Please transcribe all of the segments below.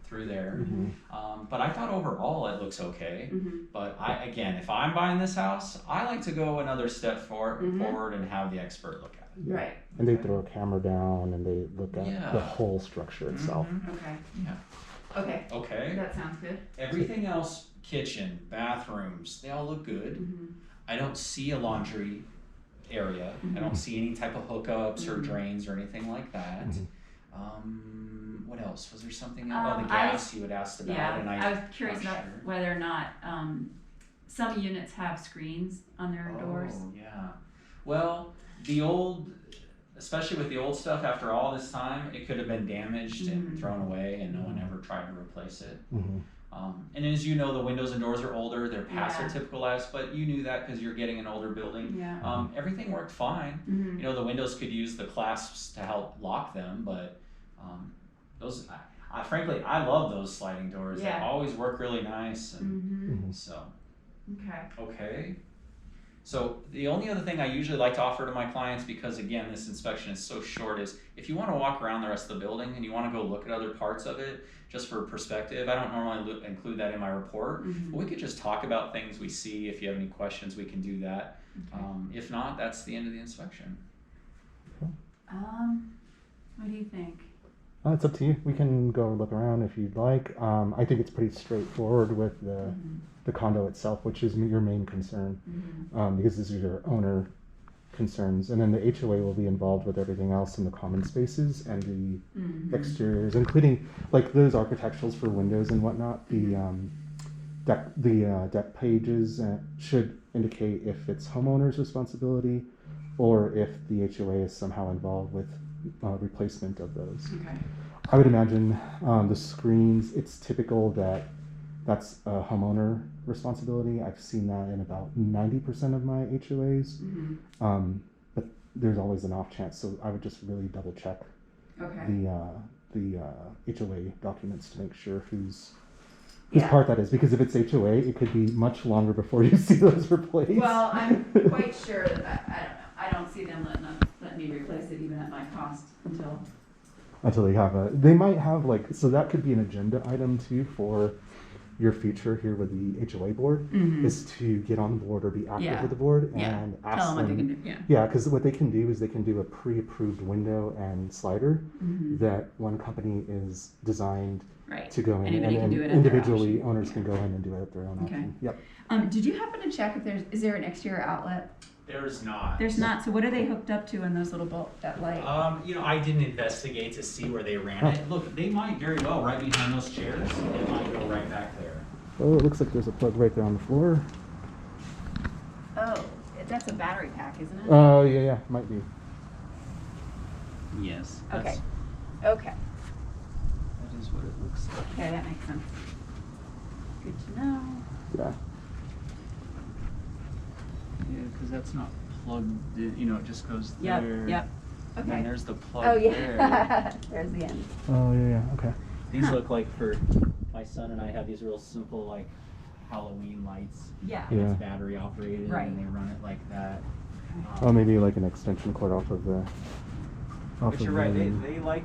through there. Mm-hmm. But I thought overall it looks okay. Mm-hmm. But again, if I'm buying this house, I like to go another step Mm-hmm. forward and have the expert look at it. Yeah. Right. And they throw a camera down and they look at Yeah. the whole structure itself. Mhm. Okay. Yeah. Okay. Okay. That sounds good. Everything else, kitchen, bathrooms, they all look good. Mm-hmm. I don't see a laundry area. I don't see any type of hookups or Mhm. drains or anything like that. Mhm. What else? Was there something else? Oh, the I gas you had asked about. Yeah, And I was curious not about sure. whether or not some units have screens on their doors. Oh, yeah. Well, the old, especially with the old stuff, after all this time, it could have been damaged and Mhm. thrown away, and no one ever tried to replace it. Mm-hmm. And as you know, the windows and doors are older; they're past Yeah. their typical lives. But you knew that because you're getting an older building. Yeah. Everything worked fine. Mm-hmm. You know, the windows could use the clasps to help lock them, but those, frankly, I love those sliding doors. Yeah. They always work really nice, and Mm-hmm. so. Okay. Okay. So the only other thing I usually like to offer to my clients, because again, this inspection is so short, is if you want to walk around the rest of the building and you want to go look at other parts of it, just for perspective, I don't normally include that in my report. Mm-hmm. But we could just talk about things we see. If you have any questions, we can do that. Okay. If not, that's the end of the inspection. What do you think? It's up to you. We can go look around if you'd like. I think it's pretty straightforward with Mm-hmm. the condo itself, which is your main concern, Mm-hmm. because this is your owner concerns. And then the HOA will be involved with everything else in the common spaces and the Mm-hmm. exteriors, including like those architecturals for windows and whatnot. The deck pages should indicate if it's homeowner's responsibility or if the HOA is somehow involved with replacement of those. Okay. I would imagine the screens, it's typical that that's a homeowner responsibility. I've seen that in about 90% of my HOAs, Mm-hmm. but there's always an off chance. So I would just really double check Okay. the HOA documents to make sure whose Yeah. part that is. Because if it's HOA, it could be much longer before you see those replaced. Well, I'm quite sure that I don't know. I don't see them letting me replace it even at my cost Until they have they might have so that could be an agenda item too for your future here with the HOA board, Mm-hmm. is to get on the board or be active Yeah. with the board Yeah. and Tell ask them what they can do. Yeah. Yeah, because what they can do is they can do a pre-approved window and slider Mm-hmm. that one company is designed Right. to go in, Anybody and can then do it at their individually option. owners Yeah. can go in and do it at their own Okay. option. Yep. Did you happen to check if is there an exterior outlet? There's not. There's not. So what are they hooked up to in those little that light? I didn't investigate to see where they ran it. Look, they might very well right behind those chairs. It might go right back there. Oh, it looks like there's a plug right there on the floor. Oh, that's a battery pack, isn't it? Oh, yeah, might be. Yes. Okay. Okay. That is what it looks like. Okay, that makes sense. Good to know. Yeah. Yeah, because that's not plugged in, it just goes Yep. there. Yep. And then Okay. there's the plug Oh there. yeah. There's the end. Oh, yeah, okay. These look like for my son and I have these real simple like Halloween lights. Yeah. And Yeah. it's battery operated Right. and they run it like that. Oh, maybe like an extension cord off of the. But you're right, they like,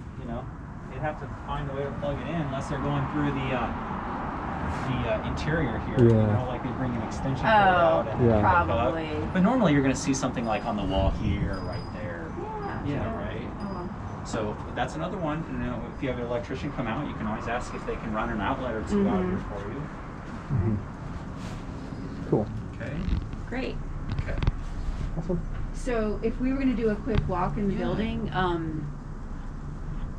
they'd have to find a way to plug it in unless they're going through the interior here. Yeah. Like they bring an extension cord out and Yeah. hook up. Probably. But normally you're going to see something like on the wall here, right there. Yeah. Yeah, right. Oh, So that's another one. If you have an electrician come out, you can always ask if they can run an outlet or two out here for you. Mhm. Cool. Okay. great. Okay. Awesome. So if we were going to do a quick walk in the Yeah. building,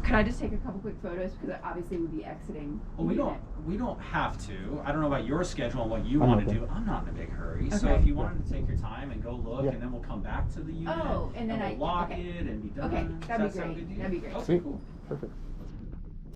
could I just take a couple quick photos because obviously we'll be exiting. Well, the unit. we don't have to. I don't know about your schedule and what you I'm want to open. do. I'm not in a big hurry. So Okay. if you wanted to take your time and go look, Yeah. and then we'll come back to the unit. Oh, and then we'll lock okay. it and be done. Okay, Does that'd that be sound great. good to you? That'd be great. Okay, Sweet. cool. Perfect.